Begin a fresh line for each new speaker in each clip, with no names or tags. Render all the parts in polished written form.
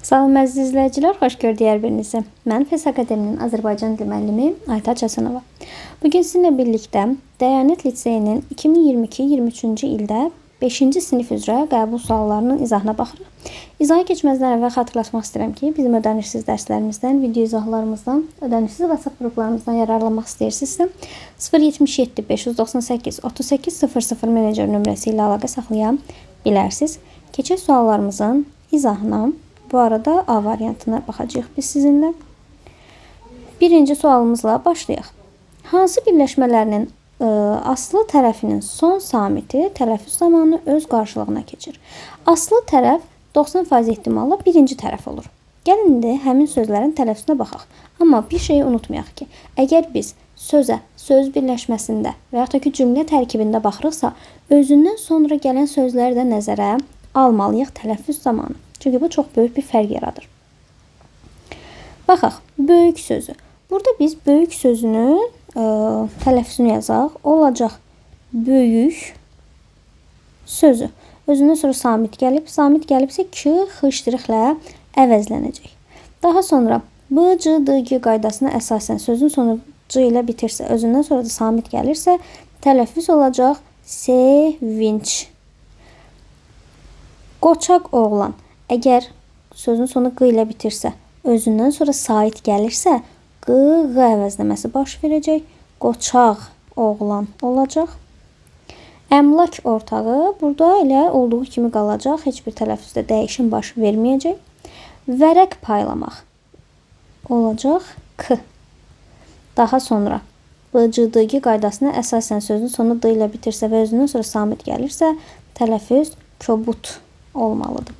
Salam əziz izləyicilər, xoş gördük hər birinizi. Mən FES Akademinin Azərbaycan dili müəllimi Aytaç Həsənova. Bugün sizinlə birlikdə Dəyanət Liseyinin 2022-23-cü ildə 5-ci sinif üzrə qəbul suallarının izahına baxırıq. İzaha keçməzdən əvvəl xatırlatmaq istəyirəm ki, bizim ödənişsiz dərslərimizdən, video izahlarımızdan, ödənişsiz WhatsApp qruplarımızdan yararlanmaq istəyirsinizsə 077 598 38 00 menecer nömrəsi ilə əlaqə saxlaya bilərsiniz. Keçək suallarımızın izahına. Bu arada A variantına baxacağıq biz sizinlə. Birinci sualımızla başlayaq. Hansı birləşmələrinin aslı tərəfinin son samiti tələffüz zamanı öz qarşılığına keçir? Aslı tərəf 90% ehtimalla birinci tərəf olur. Gəlin indi həmin sözlərin tələffüzünə baxaq. Amma bir şeyi unutmayaq ki, əgər biz sözə, söz birləşməsində və yaxud da ki, cümlə tərkibində baxırıqsa, özündən sonra gələn sözləri də nəzərə almalıyıq tələffüz zamanı. Çünki bu çox böyük bir fərq yaradır. Baxaq, böyük sözü. Burada biz böyük sözünün tələffüzünü yazaq. Olacaq böyük sözü. Özündən sonra samit gəlib. Samit gəlibsə ki, xışdırıqla əvəzlənəcək. Daha sonra b, c, d, g qaydasına əsasən sözün sonu c ilə bitirsə, özündən sonra da samit gəlirsə, tələffüz olacaq sevinç. Qoçaq oğlan. Əgər sözün sonu q ilə bitirsə, özündən sonra sait gəlirsə, q əvəzləməsi baş verəcək. Qoçaq oğlan olacaq. Əmlak ortağı burada elə olduğu kimi qalacaq. Heç bir tələffüzdə dəyişim baş verməyəcək. Vərəq paylamaq olacaq k. Daha sonra b, c, d, g qaydasına əsasən sözün sonu d ilə bitirsə və özündən sonra samit gəlirsə, tələffüz kobud olmalıdır.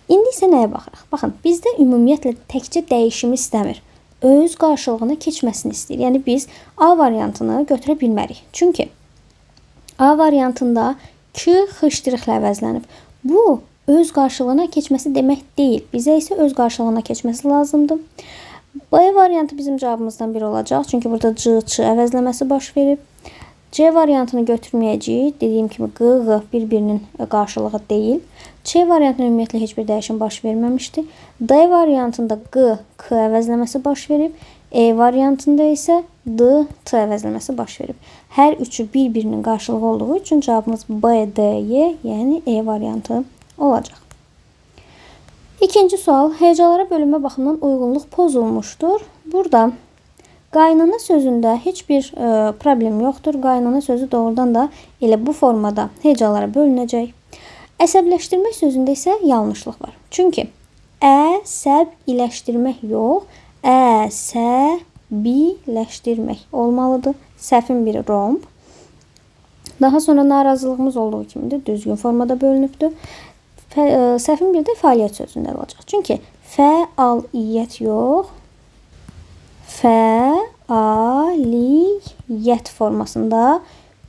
İndi isə nəyə baxırıq? Baxın, bizdə ümumiyyətlə təkcə dəyişimi istəmir. Öz qarşılığına keçməsini istəyir. Yəni biz A variantını götürə bilmərik. Çünki A variantında k xışdırıqla əvəzlənib. Bu öz qarşılığına keçməsi demək deyil. Bizə isə öz qarşılığına keçməsi lazımdır. B variantı bizim cavabımızdan biri olacaq. Çünki burada c, ç əvəzləməsi baş verib. C variantını götürməyəcəyik. Dediyim kimi q bir-birinin qarşılığı deyil. C variantında ümumiyyətlə heç bir dəyişim baş verməmişdi. D variantında q, k əvəzləməsi baş verib. E variantında isə d, t əvəzləməsi baş verib. Hər üçü bir-birinin qarşılığı olduğu üçün cavabımız B, D, Y, yəni E variantı olacaq. İkinci sual. Hecalara bölünmə baxımından uyğunluq pozulmuşdur. Burada qaynana sözündə heç bir problem yoxdur. Qaynana sözü doğrudan da elə bu formada hecalara bölünəcək. Əsəbləşdirmək sözündə isə yanlışlıq var. Çünki əsəbləşdirmək yox, əsəbiləşdirmək olmalıdır. Səhvin biri romb. Daha sonra narazılığımız olduğu kimi də düzgün formada bölünübdür. Səhvin biri də fəaliyyət sözündə olacaq. Çünki fəaliyyət yox, fəaliyyət formasında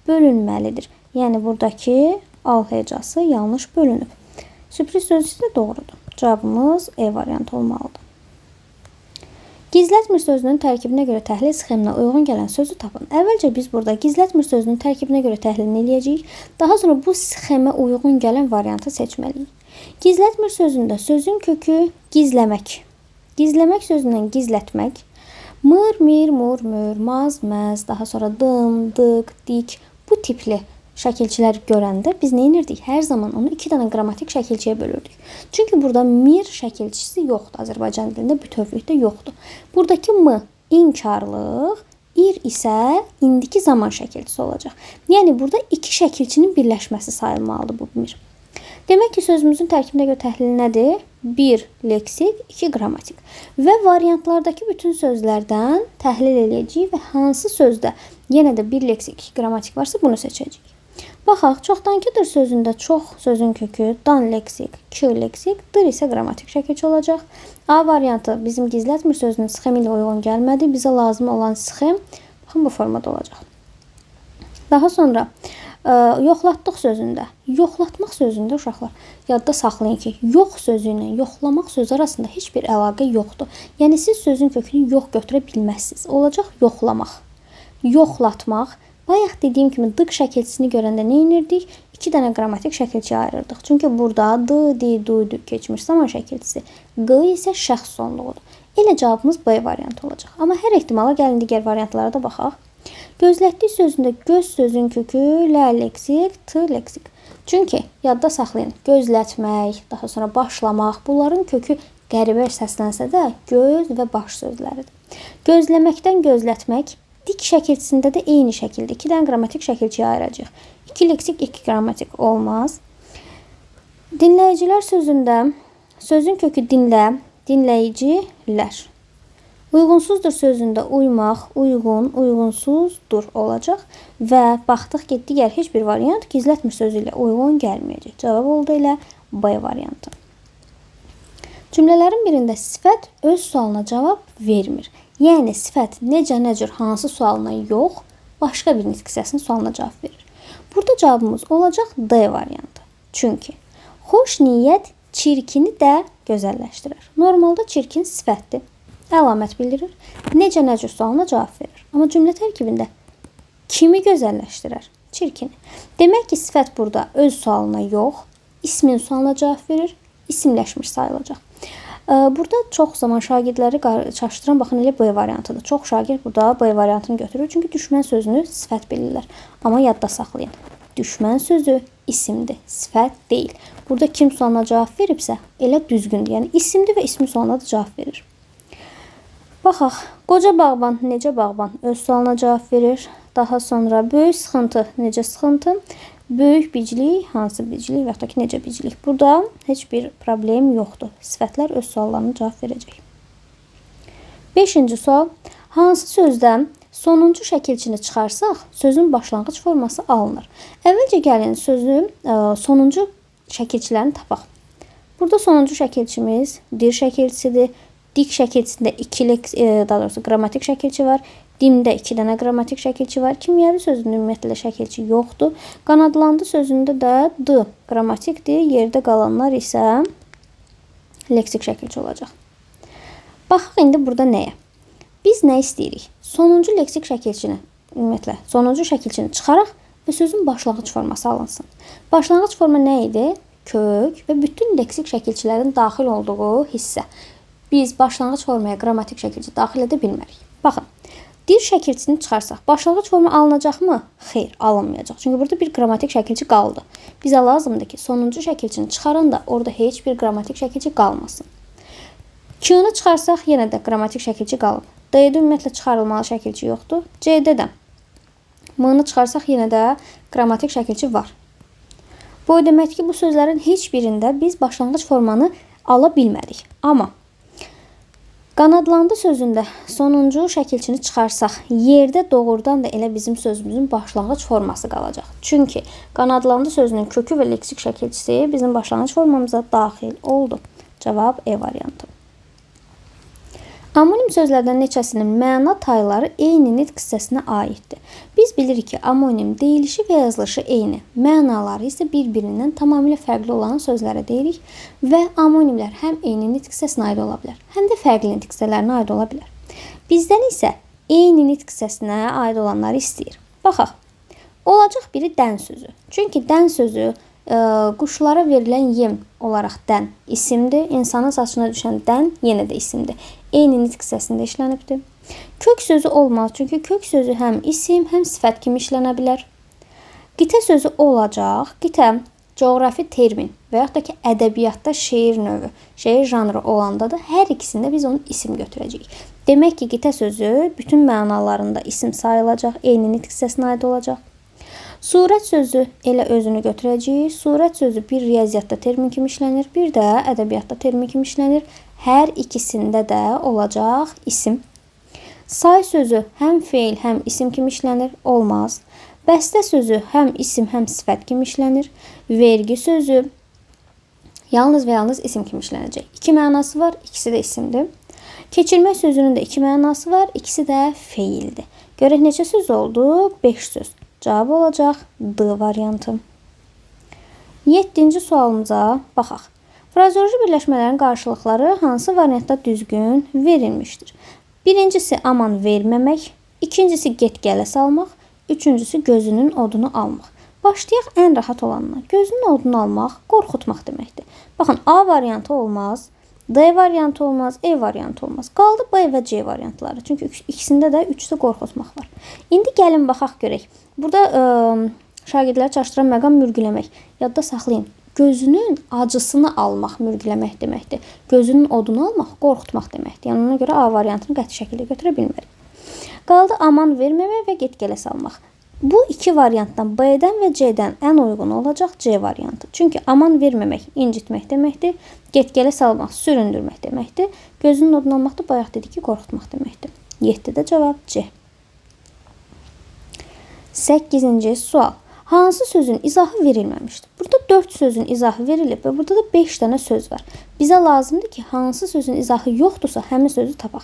bölünməlidir. Yəni buradakı al hecası yanlış bölünüb. Sürpriz sözü də doğrudur. Cavabımız E variantı olmalıdır. Gizlətmir sözünün tərkibinə görə təhlil sxeminə uyğun gələn sözü tapın. Əvvəlcə biz burada gizlətmir sözünün tərkibinə görə təhlilini eləyəcəyik. Daha sonra bu sxemə uyğun gələn variantı seçməliyik. Gizlətmir sözündə sözün kökü gizləmək. Gizləmək sözündən gizlətmək. Mır, mir, mur, mür, maz, məz, daha sonra dım, dık, dik bu tipli şəkilçilər görəndə biz nə edirdik? Hər zaman onu 2 dənə qrammatik şəkilçiyə bölürdük. Çünki burada mir şəkilçisi yoxdur. Azərbaycan dilində bütövlükdə yoxdur. Buradakı m inkarlıq, ir isə indiki zaman şəkilçisi olacaq. Yəni burada 2 şəkilçinin birləşməsi sayılmalıdır bu mir. Demək ki, sözümüzün tərkibinə görə təhlili nədir? 1 leksik, 2 qrammatik. Və variantlardakı bütün sözlərdən təhlil eləyəcəyik və hansı sözdə yenə də 1 leksik, 2 qrammatik varsa bunu seçəcəyik. Baxaq, çoxdankıdır sözündə çox sözün kökü dan leksik, ki leksik, dır isə qrammatik şəkilçi olacaq. A variantı bizim gizlətmir sözünün sxemi ilə uyğun gəlmədi. Bizə lazım olan sxem baxın bu formada olacaq. Daha sonra yoxlatdıq sözündə, yoxlatmaq sözündə uşaqlar yadda saxlayın ki, yox sözü ilə yoxlamaq sözü arasında heç bir əlaqə yoxdur. Yəni siz sözün kökünü yox götürə bilməzsiniz. Olacaq yoxlamaq, yoxlatmaq. Bayaq dediyim kimi dık şəkilçisini görəndə nə edirdik? 2 dənə qrammatik şəkilçiyə ayırırdıq. Çünki burada d, di, du, du keçmiş zaman şəkilçisi. Q isə şəxs sonluğudur. Elə cavabımız B variantı olacaq. Amma hər ehtimala gəlin digər variantlara da baxaq. Gözlətdik sözündə göz sözün kökü lə leksik, t leksik. Çünki yadda saxlayın, gözlətmək, daha sonra başlamaq, bunların kökü qəribə səslənsə də göz və baş sözləridir. Gözləməkdən gözlətmək dik şəkilçisində də eyni şəkildə 2 dənə qrammatik şəkilçiyə ayıracaq. 2 leksik, 2 qrammatik olmaz. Dinləyicilər sözündə sözün kökü dinlə, dinləyicilər. Uyğunsuzdur sözündə uymaq, uyğun, uyğunsuzdur olacaq və baxdıq ki, digər heç bir variant gizlətmir sözü ilə uyğun gəlməyəcək. Cavab oldu elə B variantı. Cümlələrin birində sifət öz sualına cavab vermir. Yəni sifət necə, cür, hansı sualına yox, başqa bir nitq hissəsinin sualına cavab verir. Burada cavabımız olacaq D variantı. Çünki xoş niyyət çirkini də gözəlləşdirir. Normalda çirkin sifətdir. Əlamət bildirir. Necə, cür sualına cavab verir. Amma cümlə tərkibində kimi gözəlləşdirir? Çirkini. Demək ki, sifət burada öz sualına yox, ismin sualına cavab verir, isimləşmiş sayılacaq. Burada çox zaman şagirdləri çaşdıran baxın elə B variantıdır. Çox şagird burada B variantını götürür. Çünki düşmən sözünü sifət bilirlər. Amma yadda saxlayın. Düşmən sözü isimdir, sifət deyil. Burada kim sualına cavab veribsə, elə düzgündür. Yəni isimdir və ismi sualına da cavab verir. Baxaq, qoca bağban, necə bağban öz sualına cavab verir. Daha sonra böyük sıxıntı, necə sıxıntı, böyük biclik, hansı biclik və ya ki, necə biclik. Burada heç bir problem yoxdur. Sifətlər öz suallarına cavab verəcək. 5-ci sual, hansı sözdən sonuncu şəkilçini çıxarsaq, sözün başlanğıc forması alınır. Əvvəlcə gəlin sözün sonuncu şəkilçilərini tapaq. Burada sonuncu şəkilçimiz dir şəkilçisidir. Dik şəkilçisində 2 daha doğrusu qrammatik şəkilçi var. Dimdə 2 dənə qrammatik şəkilçi var. Kimyəvi sözündə ümumiyyətlə şəkilçi yoxdur. Qanadlandı sözündə də d qrammatikdir. Yerdə qalanlar isə leksik şəkilçi olacaq. Baxaq indi burada nəyə? Biz nə istəyirik? Sonuncu leksik şəkilçini, ümumiyyətlə sonuncu şəkilçini çıxaraq və sözün başlanğıc forması alınsın. Başlanğıc forma nə idi? Kök və bütün leksik şəkilçilərin daxil olduğu hissə. Biz başlanğıc formaya qrammatik şəkilçi daxil edə bilmərik. Baxın, dir şəkilçisini çıxarsaq, başlanğıc forma alınacaqmı? Xeyr, alınmayacaq. Çünki burada bir qrammatik şəkilçi qaldı. Bizə lazımdır ki, sonuncu şəkilçini çıxaranda orada heç bir qrammatik şəkilçi qalmasın. Q-nu çıxarsaq, yenə də qrammatik şəkilçi qalıb. D-də ümumiyyətlə çıxarılmalı şəkilçi yoxdur. C-də də. M-nu çıxarsaq, yenə də qrammatik şəkilçi var. Bu demək ki, bu sözlərin heç birində biz başlanğıc formanı ala bilmədik. Amma qanadlandı sözündə sonuncu şəkilçini çıxarsaq, yerdə doğrudan da elə bizim sözümüzün başlanğıc forması qalacaq. Çünki qanadlandı sözünün kökü və leksik şəkilçisi bizim başlanğıc formamıza daxil oldu. Cavab E variantı. Amonim sözlərdən neçəsinin məna tayları eyni nitq hissəsinə aiddir. Biz bilirik ki, amonim deyilişi və yazılışı eyni, mənaları isə bir-birindən tamamilə fərqli olan sözlərə deyirik və amonimlər həm eyni nitq hissəsinə aid ola bilər, həm də fərqli nitq hissələrinə aid ola bilər. Bizdən isə eyni nitq hissəsinə aid olanları istəyir. Baxaq, olacaq biri dən sözü. Çünki dən sözü quşlara verilən yem olaraq dən isimdir. İnsanın saçına düşən dən yenə də isimdir. Eyni nitq hissəsində işlənibdir. Kök sözü olmaz. Çünki kök sözü həm isim, həm sifət kimi işlənə bilər. Qitə sözü olacaq. Qitə coğrafi termin və yaxud da ki, ədəbiyyatda şeir növü, şeir janrı olanda da hər ikisində biz onu isim götürəcəyik. Demək ki, qitə sözü bütün mənalarında isim sayılacaq, eyni nitq hissəsinə aid olacaq. Surət sözü elə özünü götürəcəyik. Surət sözü bir riyaziyyatda termin kimi işlənir, bir də ədəbiyyatda termin kimi işlənir. Hər ikisində də olacaq isim. Say sözü həm feil, həm isim kimi işlənir, olmaz. Bəstə sözü həm isim, həm sifət kimi işlənir. Vergi sözü yalnız və yalnız isim kimi işlənəcək. 2 mənası var, ikisi də isimdir. Keçirmək sözünün də 2 mənası var, ikisi də feildir. Görək neçə söz oldu? 5 söz. Cavab olacaq D variantı. 7-ci sualımıza baxaq. Frazeoloji birləşmələrin qarşılıqları hansı variantda düzgün verilmişdir? Birincisi aman verməmək, ikincisi get-gələ salmaq, Üçüncüsü gözünün odunu almaq. Başlayaq ən rahat olanla. Gözünün odunu almaq qorxutmaq deməkdir. Baxın, A variantı olmaz, D variantı olmaz, E variantı olmaz. Qaldı B və C variantları. Çünki ikisində də üçdə qorxutmaq var. İndi gəlin baxaq görək. Burada şagirdləri çaşdıran məqam mürgüləmək. Yadda saxlayın. Gözünün acısını almaq mürgüləmək deməkdir. Gözünün odunu almaq qorxutmaq deməkdir. Yəni ona görə A variantını qəti şəkildə götürə bilmərik. Qaldı aman verməmək və get-gələ salmaq. Bu iki variantdan B-dən və C-dən ən uyğun olacaq C variantı. Çünki aman verməmək incitmək deməkdir. Get-gələ salmaq süründürmək deməkdir. Gözünün odunu almaq da bayaq dedik ki, qorxutmaq deməkdir. 7-də cavab C. 8-ci sual. Hansı sözün izahı verilməmişdir? Burada 4 sözün izahı verilib və burada da 5 dənə söz var. Bizə lazımdır ki, hansı sözün izahı yoxdursa həmin sözü tapaq.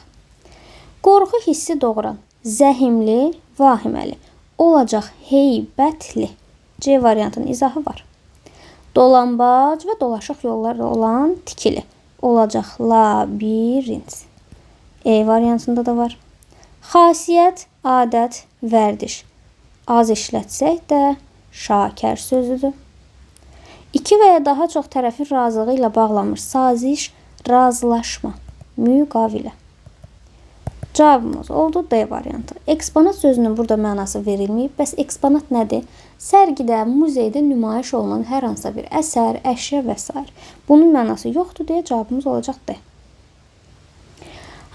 Qorxu hissi doğuran zəhimli, vahiməli olacaq heybətli. C variantının izahı var. Dolambac və dolaşıq yollarla olan tikili olacaq labirint. E variantında da var. Xasiyyət, adət, vərdiş. Az işlətsək də şakər sözüdür. 2 və ya daha çox tərəfin razılığı ilə bağlanmış saziş, razılaşma, müqavilə. Cavabımız oldu D variantı. Eksponat sözünün burada mənası verilməyib. Bəs eksponat nədir? Sərgidə, muzeydə nümayiş olunan hər hansısa bir əsər, əşya və s. Bunun mənası yoxdur deyə cavabımız olacaq D.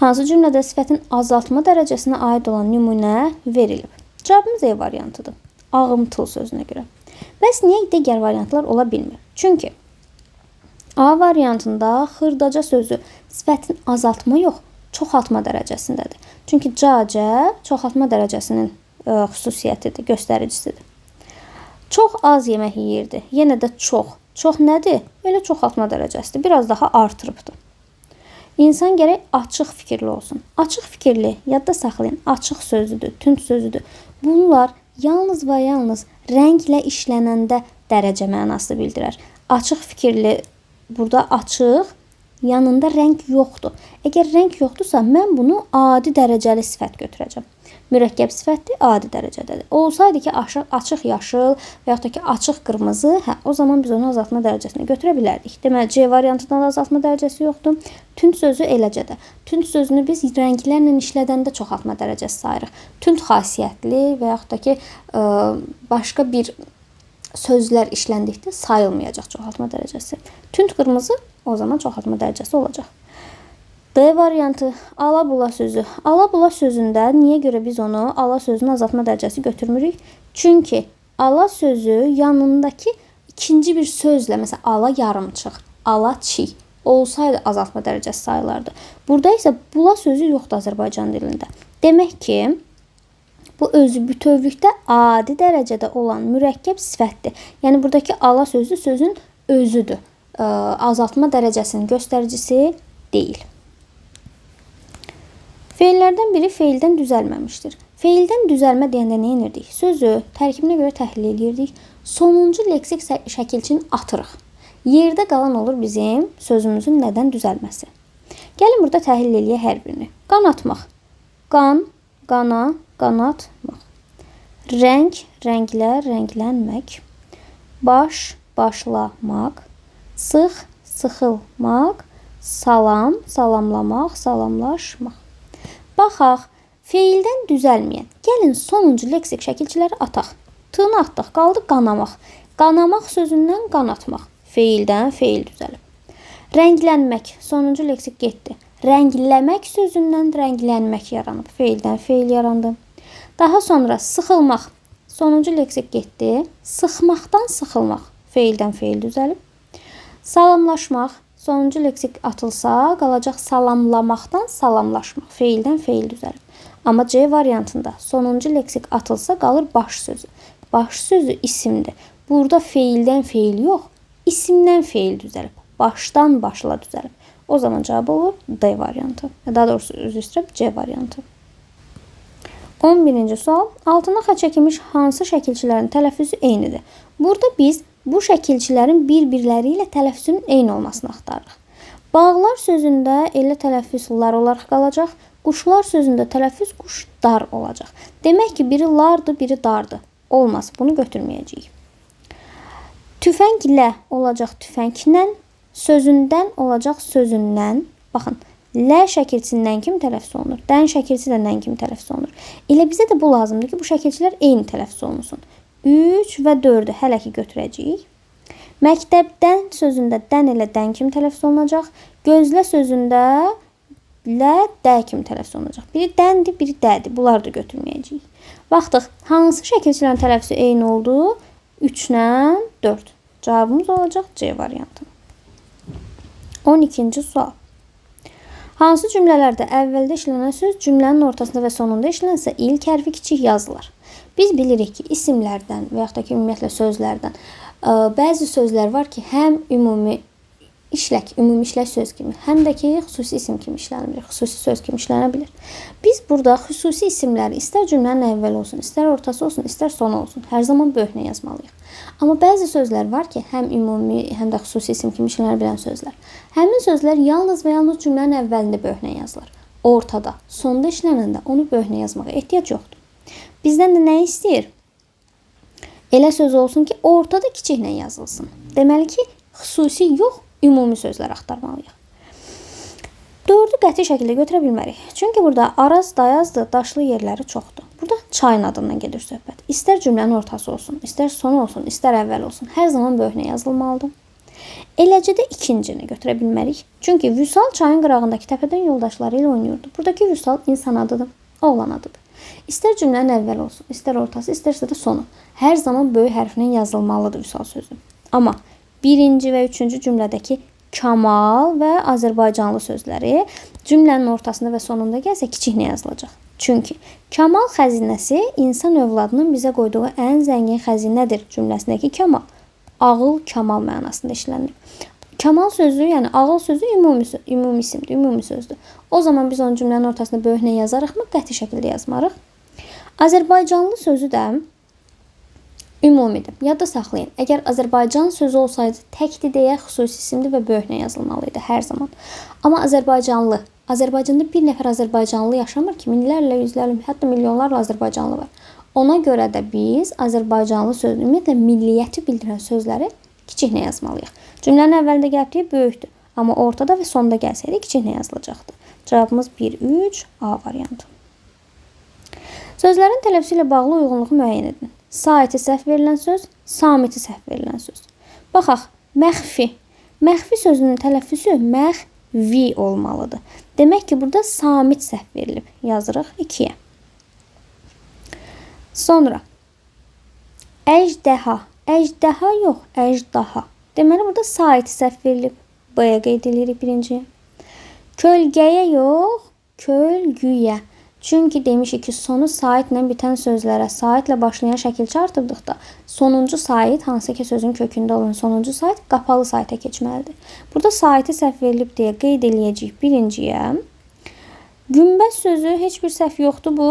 Hansı cümlədə sifətin azaltma dərəcəsinə aid olan nümunə verilib? Cavabımız E variantıdır. Ağımtıl sözünə görə. Bəs niyə digər variantlar ola bilmir? Çünki A variantında xırdaca sözü sifətin azaltma yox, çoxaltma dərəcəsindədir. Çünki cacə çoxaltma dərəcəsinin xüsusiyyətidir, göstəricisidir. Çox az yemək yeyirdi. Yenə də çox. Çox nədir? Elə çoxaltma dərəcəsidir. Biraz daha artırıbdır. İnsan gərək açıq fikirli olsun. Açıq fikirli, yadda saxlayın, açıq sözüdür, tünd sözüdür. Bunlar yalnız və yalnız rənglə işlənəndə dərəcə mənası bildirər. Açıq fikirli, burada açıq, yanında rəng yoxdur. Əgər rəng yoxdursa, mən bunu adi dərəcəli sifət götürəcəm. Mürəkkəb sifətdir, adi dərəcədədir. Olsaydı ki, açıq yaşıl və yaxud da ki, açıq qırmızı, o zaman biz onu azaltma dərəcəsinə götürə bilərdik. Deməli, C variantından azaltma dərəcəsi yoxdur. Tünd sözü eləcə də. Tünd sözünü biz rənglərlə işlədəndə çoxaltma dərəcəsi sayırıq. Tünd xasiyyətli və yaxud da ki, başqa bir sözlər işləndikdə sayılmayacaq çoxaltma dərəcəsi. Tünd qırmızı o zaman çoxaltma dərəcəsi olacaq. D variantı ala-bula sözü. Ala-bula sözündə niyə görə biz onu ala sözünün azaltma dərəcəsi götürmürük? Çünki ala sözü yanındakı ikinci bir sözlə, məsələn, ala yarımçıq, ala çiy olsaydı azaltma dərəcəsi sayılardı. Burada isə bula sözü yoxdur Azərbaycan dilində. Demək ki, bu özü bütövlükdə adi dərəcədə olan mürəkkəb sifətdir. Yəni, buradakı ala sözü sözün özüdür. Azaltma dərəcəsinin göstəricisi deyil. Feillərdən biri feildən düzəlməmişdir. Feildən düzəlmə deyəndə nə edirdik? Sözü tərkibinə görə təhlil edirdik. Sonuncu leksik şəkilçini atırıq. Yerdə qalan olur bizim sözümüzün nədən düzəlməsi. Gəlin burada təhlil eləyək hər birini. Qanatmaq. Qan, qana, qanatmaq. Rəng, rənglə, rənglənmək. Baş, başlamaq. Sıx, sıxılmaq. Salam, salamlamaq, salamlaşmaq. Baxaq, feildən düzəlməyən. Gəlin sonuncu leksik şəkilçiləri ataq. Tığını atdıq, qaldı qanamaq. Qanamaq sözündən qanatmaq. Feildən feil düzəlib. Rənglənmək, sonuncu leksik getdi. Rəngləmək sözündən rənglənmək yaranıb. Feildən feil yarandı. Daha sonra sıxılmaq, sonuncu leksik getdi. Sıxmaqdan sıxılmaq. Feildən feil düzəlib. Salamlaşmaq, sonuncu leksik atılsa, qalacaq salamlamaqdan salamlaşmaq. Feildən feil düzəlib. Amma C variantında sonuncu leksik atılsa, qalır baş sözü. Baş sözü isimdir. Burada feildən feil yox, isimdən feil düzəlib. Başdan başla düzəlib. O zaman cavab olur D variantı. Daha doğrusu üzr istəyirəm, C variantı. 11-ci sual. Altına xətt çəkilmiş hansı şəkilçilərin tələffüzü eynidir? Burada biz bu şəkilçilərin bir-birləri ilə tələffüzünün eyni olmasını axtarırıq. Bağlar sözündə elə tələffüz lar olaraq qalacaq. Quşlar sözündə tələffüz quşdar olacaq. Demək ki, biri lardır, biri dardır. Olmaz, bunu götürməyəcəyik. Tüfənglə olacaq tüfənglə, sözündən olacaq sözündən. Baxın, L şəkilçisindən kim tələffüz olunur? Dən şəkilçisi də dən kim tələffüz olunur? Elə bizə də bu lazımdır ki, bu şəkilçilər eyni tələffüz olunsun. 3 və 4-ü hələ ki götürəcəyik. Məktəbdən sözündə dən ilə dən kim tələffüz olunacaq? Gözlə sözündə lə də kim tələffüz olunacaq? Biri dəndir, biri dədir. Bunları da götürməyəcəyik. Baxdıq, hansı şəkilçilərin tələffüzü eyni oldu? 3 ilə 4. Cavabımız olacaq C variantı. 12-ci sual. Hansı cümlələrdə əvvəldə işlənən söz cümlənin ortasında və sonunda işlənsə ilk hərfi kiçik yazılır? Biz bilirik ki, isimlərdən və yaxud da ki, ümumiyyətlə sözlərdən bəzi sözlər var ki, həm ümumi işlək söz kimi, həm də ki, xüsusi isim kimi işlənə bilir, xüsusi söz kimi işlənə bilir. Biz burada xüsusi isimləri istər cümlənin əvvəli olsun, istər ortası olsun, istər sonu olsun, hər zaman böhnə yazmalıyıq. Amma bəzi sözlər var ki, həm ümumi, həm də xüsusi isim kimi işlənə bilən sözlər. Həmin sözlər yalnız və yalnız cümlənin əvvəlində böhnə yazılır. Ortada, sonda işlənəndə onu böhnə yazmağa ehtiyac yoxdur. Bizdən də nə istəyir? Elə söz olsun ki, ortada kiçiklə yazılsın. Deməli ki, xüsusi yox, ümumi sözlər axtarmalıyıq. 4-ü qəti şəkildə götürə bilmərik. Çünki burada Araz, Dayazdır, daşlı yerləri çoxdur. Burada çayın adından gedir söhbət. İstər cümlənin ortası olsun, istər sonu olsun, istər əvvəl olsun. Hər zaman böhnə yazılmalıdır. Eləcə də ikincini götürə bilmərik. Çünki Vüsal çayın qırağındakı təpədən yoldaşları ilə oynayırdı. Buradakı Vüsal insan adıdır, oğlan adıdır. İstər cümlənin əvvəl olsun, istər ortası, istərsə də sonu. Hər zaman böyük hərflə yazılmalıdır Vüsal sözü. Amma birinci və üçüncü cümlədəki Kamal və Azərbaycanlı sözləri cümlənin ortasında və sonunda gəlsə kiçiklə yazılacaq. Çünki Kamal xəzinəsi insan övladının bizə qoyduğu ən zəngin xəzinədir cümləsindəki Kamal ağıl, kamal mənasında işlənir. Kamal sözü, yəni ağıl sözü ümumi isimdir, ümumi sözdür. O zaman biz onun cümlənin ortasında böhnə yazarıqmı? Qəti şəkildə yazmarıq. Azərbaycanlı sözü də ümumidir. Yadda saxlayın. Əgər Azərbaycan sözü olsaydı təkdir deyə xüsusi isimdir və böhnə yazılmalıydı hər zaman. Amma Azərbaycanlı, Azərbaycanda bir nəfər Azərbaycanlı yaşamır ki, minlərlə, yüzlərlə, hətta milyonlarla Azərbaycanlı var. Ona görə də biz Azərbaycanlı sözü, ümumiyyətlə milliyyəti bildirən sözləri kiçiklə yazmalıyıq. Cümlənin əvvəlində gəldiyi böyükdür. Amma ortada və sonda gəlsəydi kiçiklə yazılacaqdı. Cavabımız 1-3 A variantı. Sözlərin tələffüzü ilə bağlı uyğunluğu müəyyən edin. Saiti səhv verilən söz, samiti səhv verilən söz. Baxaq, məxfi. Məxfi sözünün tələffüzü məxvi olmalıdır. Demək ki, burada samit səhv verilib. Yazırıq 2-yə. Sonra əjdaha. Əjdaha yox, əjdaha. Deməli, burada saiti səhv verilib. B-yə qeyd edirik birinciyə. Kölgəyə yox, kölgüyə. Çünki demişik ki, sonu saitlə bitən sözlərə saitlə başlayan şəkilçi artırdıqda sonuncu sait, hansı ki sözün kökündə olan sonuncu sait qapalı saitə keçməlidir. Burada saiti səhv verilib deyə qeyd eləyəcəyik birinciyə. Günbəz sözü heç bir səhv yoxdur bu.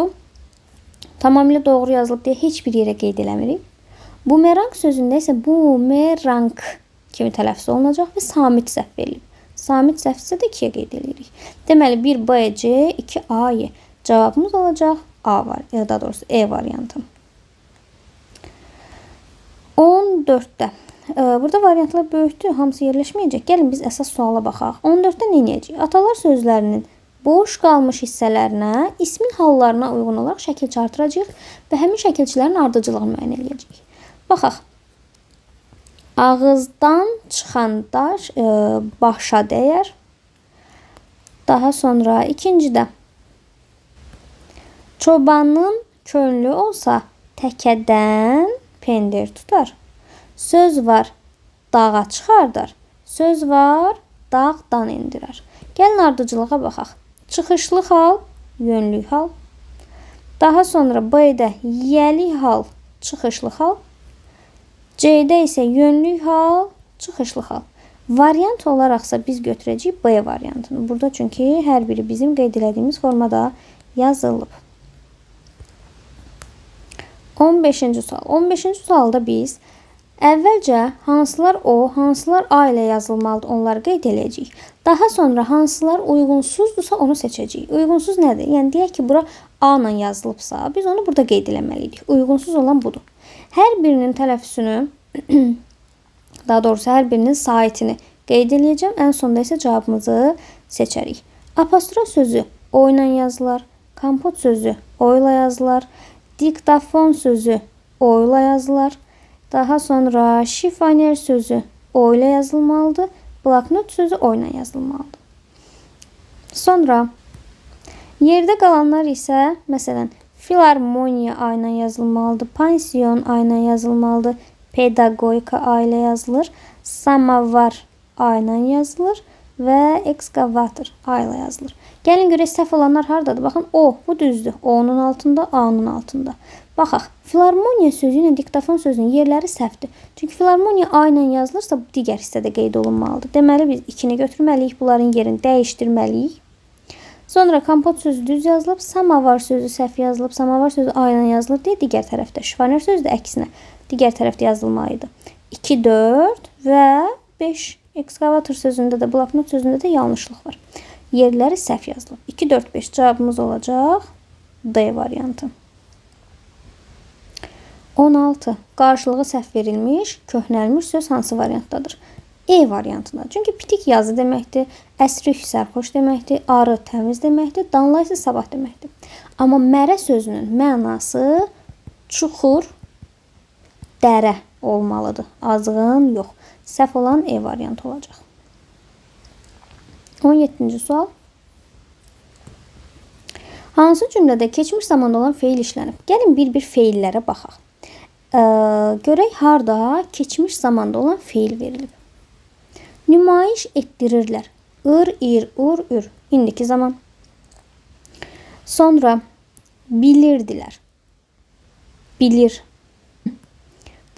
Tamamilə doğru yazılıb deyə heç bir yerə qeyd eləmirik. Bumerang sözündə isə bumerang kimi tələffüz olunacaq və samit səhv verilib. Samit səhvsə də 2-yə qeyd edirik. Deməli 1B-C, 2A-Y. Cavabımız olacaq A var, daha doğrusu E variantı. 14-də. Burada variantlar böyükdür, hamısı yerləşməyəcək. Gəlin biz əsas suala baxaq. 14-də nə edəcəyik? Atalar sözlərinin boş qalmış hissələrinə, ismin hallarına uyğun olaraq şəkilçi artıracağıq və həmin şəkilçilərin ardıcılığını müəyyən edəcəyik. Baxaq. Ağızdan çıxan daş başa dəyər. Daha sonra ikincidə. Çobanın könlü olsa təkədən pendir tutar. Söz var dağa çıxardar. Söz var dağdan endirar. Gəlin ardıcılığa baxaq. Çıxışlı hal, yönlü hal. Daha sonra B-də yəli hal, çıxışlı hal. C-də isə yönlü hal, çıxışlı hal. Variant olaraqsa biz götürəcəyik B variantını. Burada çünki hər biri bizim qeyd elədiyimiz formada yazılıb. 15-ci sual. 15-ci sualda biz Əvvəlcə hansılar o, hansılar a ilə yazılmalıdır, onları qeyd edəcəyik. Daha sonra hansılar uyğunsuzdursa onu seçəcəyik. Uyğunsuz nədir? Yəni deyək ki, bura a ilə yazılıbsa, biz onu burada qeyd etməliyik. Uyğunsuz olan budur. Hər birinin tələffüzünü, daha doğrusu hər birinin saitini qeyd edəcəm. Ən sonda isə cavabımızı seçərik. Apostrof sözü o ilə yazılar, kompot sözü o ilə yazılar, diktafon sözü o ilə yazılar. Daha sonra şifoner sözü o ilə yazılmalıdır. Bloknot sözü o ilə yazılmalıdır. Sonra yerdə qalanlar isə, məsələn, filarmoniya a ilə yazılmalıdır. Pansiyon a ilə yazılmalıdır. Pedagogika a ilə yazılır. Samavar a ilə yazılır. Və ekskavator a ilə yazılır. Gəlin görək səhv olanlar hardadır? Baxın, o, bu düzdür. O-nun altında, a-nın altında. Baxaq, filarmoniya sözü ilə diktafon sözünün yerləri səhvdir. Çünki filarmoniya a ilə yazılırsa, digər hissədə qeyd olunmalıdır. Deməli, biz 2-ni götürməliyik, bunların yerini dəyişdirməliyik. Sonra kompot sözü düz yazılıb, samavar sözü səhv yazılıb, samavar sözü a ilə yazılır deyə digər tərəfdə. Şifoner sözü də əksinə digər tərəfdə yazılmalıydı. 2, 4 və 5. Ekskavator sözündə də, bloknot sözündə də yanlışlıq var. Yerləri səhv yazılıb. 2, 4, 5 cavabımız olacaq D variantı. 16. Qarşılığı səhv verilmiş, köhnəlmiş söz hansı variantdadır? E variantında. Çünki pitik yazı deməkdir, əsrik sərxoş deməkdir, arı təmiz deməkdir, danla isə sabah deməkdir. Amma mərə sözünün mənası çuxur, dərə olmalıdır. Azğın yox. Səhv olan E variantı olacaq. 17-ci sual. Hansı cümlədə keçmiş zamanda olan feil işlənib? Gəlin bir-bir feillərə baxaq. Görək harda keçmiş zamanda olan feil verilib. Nümayiş etdirirlər. Ir, ir, ur, ür. İndiki zaman. Sonra bilirdilər. Bilir.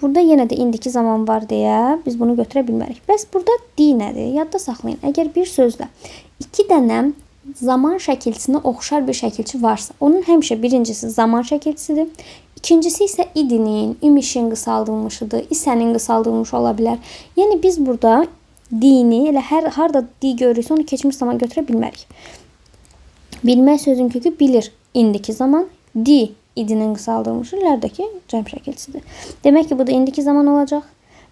Burada yenə də indiki zaman var deyə biz bunu götürə bilmərik. Bəs burada di nədir? Yadda saxlayın. Əgər bir sözlə 2 dənə zaman şəkilçisinə oxşar bir şəkilçi varsa, onun həmişə birincisi zaman şəkilçisidir. İkincisi isə idinin, imişin qısaldılmışıdır, isənin qısaldılmış ola bilər. Yəni biz burada dini, elə harda di görürsə onu keçmiş zaman götürə bilmərik. Bilmək sözün kökü bilir. İndiki zaman di. İdinin qısaldılmışı ilərdəki cəm şəkilçisidir. Demək ki, bu da indiki zaman olacaq.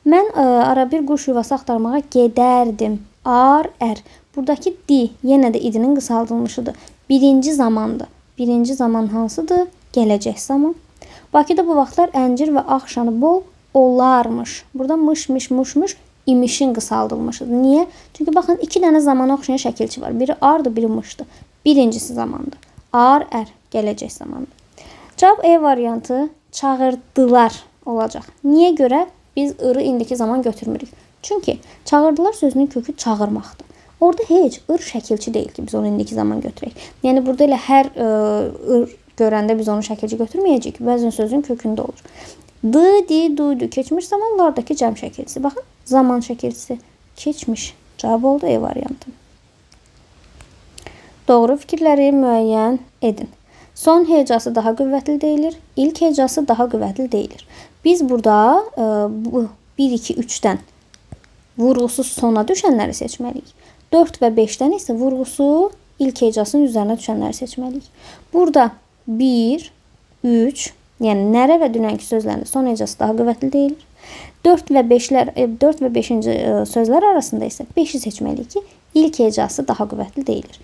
Mən ara bir quş yuvası axtarmağa gedərdim. Ar, ər. Buradakı di yenə də idinin qısaldılmışıdır. Birinci zamandır. Birinci zaman hansıdır? Gələcək zaman. Bakıda bu vaxtlar əncir və axşanı bol olarmış. Burada mış, miş, muş, muş imişin qısaldılmışıdır. Niyə? Çünki baxın, 2 dənə zamana oxşayan şəkilçi var. Biri ardır, biri mışdır. Birincisi zamandır. Ar, ər. Gələcək zamandır. Cavab E variantı çağırdılar olacaq. Niyə görə biz ırı indiki zaman götürmürük? Çünki çağırdılar sözünün kökü çağırmaqdır. Orada heç ır şəkilçi deyil ki, biz onu indiki zaman götürək. Yəni burada elə hər ır görəndə biz onu şəkilçi götürməyəcəyik. Bəzən sözün kökündə olur. D, di, duydu. Keçmiş zamanlardakı cəm şəkilçisi. Baxın, zaman şəkilçisi keçmiş. Cavab oldu E variantı. Doğru fikirləri müəyyən edin. Son hecası daha qüvvətli deyilir. İlk hecası daha qüvvətli deyilir. Biz burada bu 1, 2, 3-dən vurğusuz sona düşənləri seçməliyik. 4 və 5-dən isə vurğusu ilk hecasının üzərinə düşənləri seçməliyik. Burada 1, 3, yəni nərə və dünənki sözlərində son hecası daha qüvvətli deyilir. 4 və 5-ci sözlər arasında isə 5-i seçməliyik ki, ilk hecası daha qüvvətli deyilir.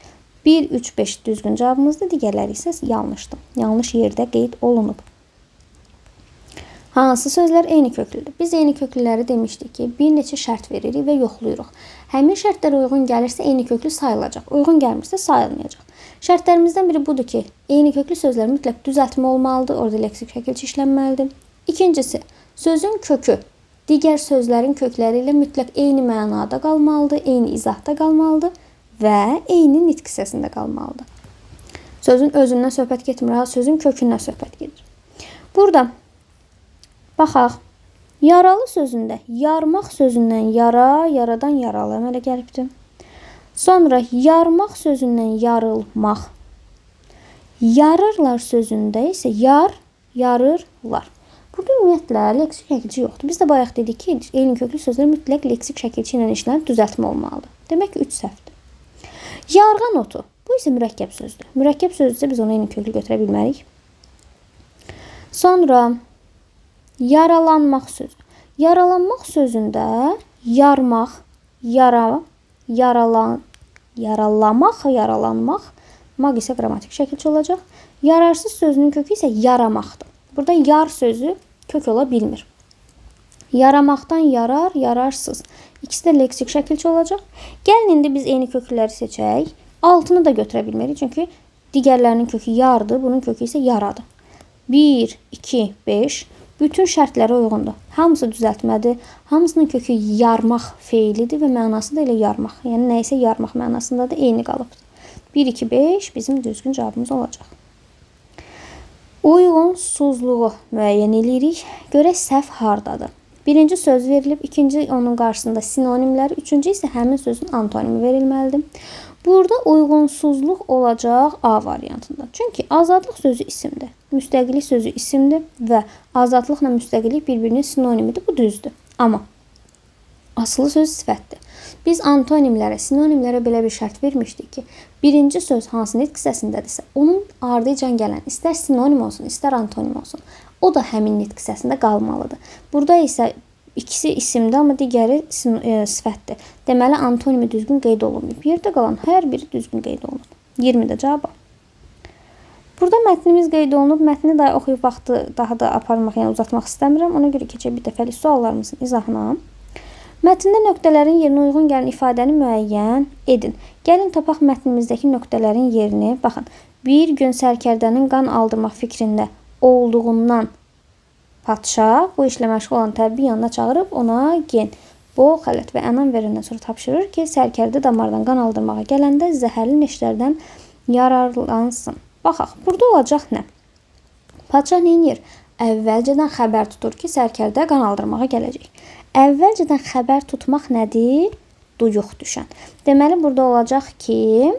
1, 3, 5 düzgün cavabımızdır. Digərləri isə yanlışdır. Yanlış yerdə qeyd olunub. Hansı sözlər eyni köklüdür? Biz eyni köklüləri demişdik ki, bir neçə şərt veririk və yoxlayırıq. Həmin şərtlərə uyğun gəlirsə eyni köklü sayılacaq. Uyğun gəlmirsə sayılmayacaq. Şərtlərimizdən biri budur ki, eyni köklü sözlər mütləq düzəltmə olmalıdır. Orada leksik şəkilçi işlənməlidir. İkincisi, sözün kökü digər sözlərin kökləri ilə mütləq eyni mənada qalmalıdır, eyni izahda qalmalıdır və eyni nitq hissəsində qalmalıdır. Sözün özündən söhbət getmir, sözün kökündən söhbət gedir. Burada baxaq, yaralı sözündə yarmaq sözündən yara, yaradan yaralı əmələ gəlibdir. Sonra yarmaq sözündən yarılmaq. Yarırlar sözündə isə yar, yarırlar. Burada ümumiyyətlə leksik şəkilçi yoxdur. Biz də bayaq dedik ki, eyni köklü sözlər mütləq leksik şəkilçi ilə işlənib düzəltmə olmalıdır. Demək ki, 3 səhvdir. Yarğan otu. Bu isə mürəkkəb sözdür. Mürəkkəb sözdürsə biz onu eyni köklü götürə bilmərik. Sonra yaralanmaq sözü. Yaralanmaq sözündə yarmaq, yaralamaq, yaralanmaq maq isə qrammatik şəkilçi olacaq. Yararsız sözünün kökü isə yaramaqdır. Burada yar sözü kök ola bilmir. Yaramaqdan yarar, yararsız. İkisi də leksik şəkilçi olacaq. Gəlin indi biz eyni kökləri seçək. Altını da götürə bilmərik. Çünki digərlərinin kökü yardır, bunun kökü isə yaradır. 1, 2, 5 bütün şərtlərə uyğundur. Hamısı düzəltmədir. Hamısının kökü yarmaq feilidir və mənası da elə yarmaq. Yəni nə isə yarmaq mənasındadır, eyni qalıbdır. 1, 2, 5 bizim düzgün cavabımız olacaq. Uyğunsuzluğu müəyyən edirik. Görək səhv hardadır. Birinci söz verilib, ikinci onun qarşısında sinonimlər, üçüncü isə həmin sözün antonimi verilməlidir. Burada uyğunsuzluq olacaq A variantında. Çünki azadlıq sözü isimdir. Müstəqillik sözü isimdir və azadlıqla müstəqillik bir-birinin sinonimidir. Bu düzdür. Amma asılı söz sifətdir. Biz antonimlərə, sinonimlərə belə bir şərt vermişdik ki, birinci söz hansı nitq hissəsindədirsə, onun ardıcan gələn istər sinonim olsun, istər antonim olsun, o da həmin nitq hissəsində qalmalıdır. Burada isə ikisi isimdir, amma digəri sifətdir. Deməli, antonimi düzgün qeyd olunmayıb. Yerdə qalan hər biri düzgün qeyd olunub. 20-də cavab. Burada mətnimiz qeyd olunub. Mətni də oxuyub vaxtı daha da aparmaq, yəni uzatmaq istəmirəm. Ona görə keçək bir dəfəlik suallarımızın izahına. Mətndə nöqtələrin yerinə uyğun gələn ifadəni müəyyən edin. Gəlin tapaq mətnimizdəki nöqtələrin yerini. Baxın, bir gün sərkərdənin qan aldırmaq fikrində olduğundan padşah bu işlə məşğul olan təbib yanına çağırıb ona gen, bol xələt və ənam verəndən sonra tapşırır ki, sərkərdə damardan qan aldırmağa gələndə zəhərli neşlərdən yararlansın. Baxaq, burada olacaq nə? Padşah neynir? Əvvəlcədən xəbər tutur ki, sərkərdə qan aldırmağa gələcək. Əvvəlcədən xəbər tutmaq nədir? Duyuq düşən. Deməli, burada olacaq ki,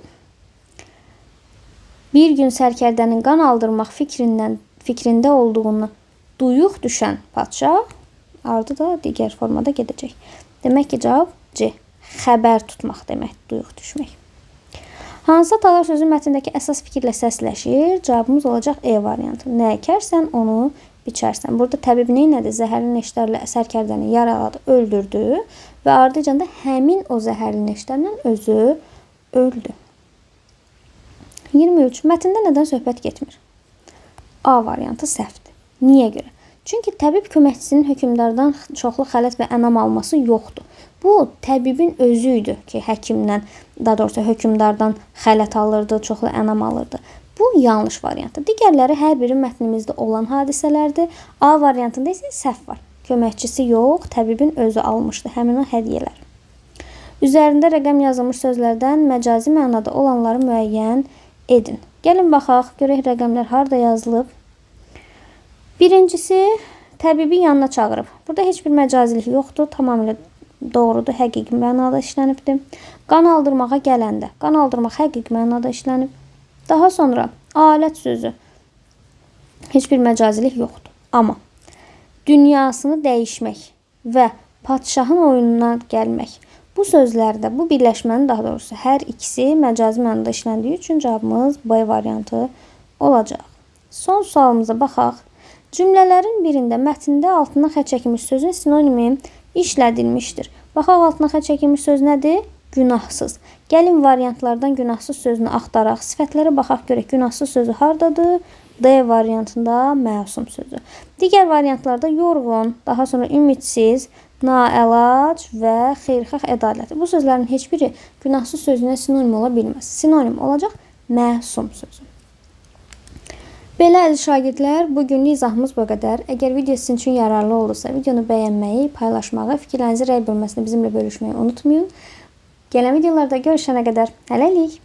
bir gün sərkərdənin qan aldırmaq fikrində olduğunu duyuq düşən padşah, ardı da digər formada gedəcək. Demək ki, cavab C. Xəbər tutmaq demək, duyuq düşmək. Hansı atalar sözü mətndəki əsas fikirlə səsləşir? Cavabımız olacaq E variantı. Nə əkərsən, onu biçərsən. Burada təbib neynədir? Zəhərli neşlərlə sərkərdəni yaraladı, öldürdü və ardıcan da həmin o zəhərli neşlərlə özü öldü. 23. Mətndə nədən söhbət getmir? A variantı səhvdir. Niyə görə? Çünki təbib köməkçisinin hökmdardan çoxlu xələt və ənam alması yoxdur. Bu, təbibin özü idi ki, həkimdən, daha doğrusu hökmdardan xələt alırdı, çoxlu ənam alırdı. Bu, yanlış variantdır. Digərləri hər biri mətnimizdə olan hadisələrdir. A variantında isə səhv var. Köməkçisi yox, təbibin özü almışdı həmin o hədiyyələr. Üzərində rəqəm yazılmış sözlərdən məcazi mənada olanları müəyyən edin. Gəlin baxaq, görək rəqəmlər harada yazılıb. Birincisi, təbibi yanına çağırıb. Burada heç bir məcazilik yoxdur, tamamilə doğrudur, həqiqi mənada işlənibdir. Qan aldırmağa gələndə, qan aldırmaq həqiqi mənada işlənib. Daha sonra, alət sözü, heç bir məcazilik yoxdur. Amma dünyasını dəyişmək və padşahın oyununa gəlmək, bu sözlərdə, bu birləşmənin daha doğrusu hər ikisi məcazi mənada işləndiyi üçün cavabımız B variantı olacaq. Son sualımıza baxaq. Cümlələrin birində mətndə altına xətt çəkilmiş sözün sinonimi işlədilmişdir. Baxaq, altına xətt çəkilmiş söz nədir? Günahsız. Gəlin variantlardan günahsız sözünü axtaraq. Sifətlərə baxaq, görək günahsız sözü hardadır? D variantında məsum sözü. Digər variantlarda yorğun, daha sonra ümidsiz, naəlac və xeyirxah ədalət. Bu sözlərin heç biri günahsız sözünə sinonim ola bilməz. Sinonim olacaq məsum sözü. Belə əziz şagirdlər, bugünlük izahımız bu qədər. Əgər video sizin üçün yararlı olursa, videonu bəyənməyi, paylaşmağı, fikirlərinizi rəy bölməsində bizimlə bölüşməyi unutmayın. Gələn videolarda görüşənə qədər hələlik.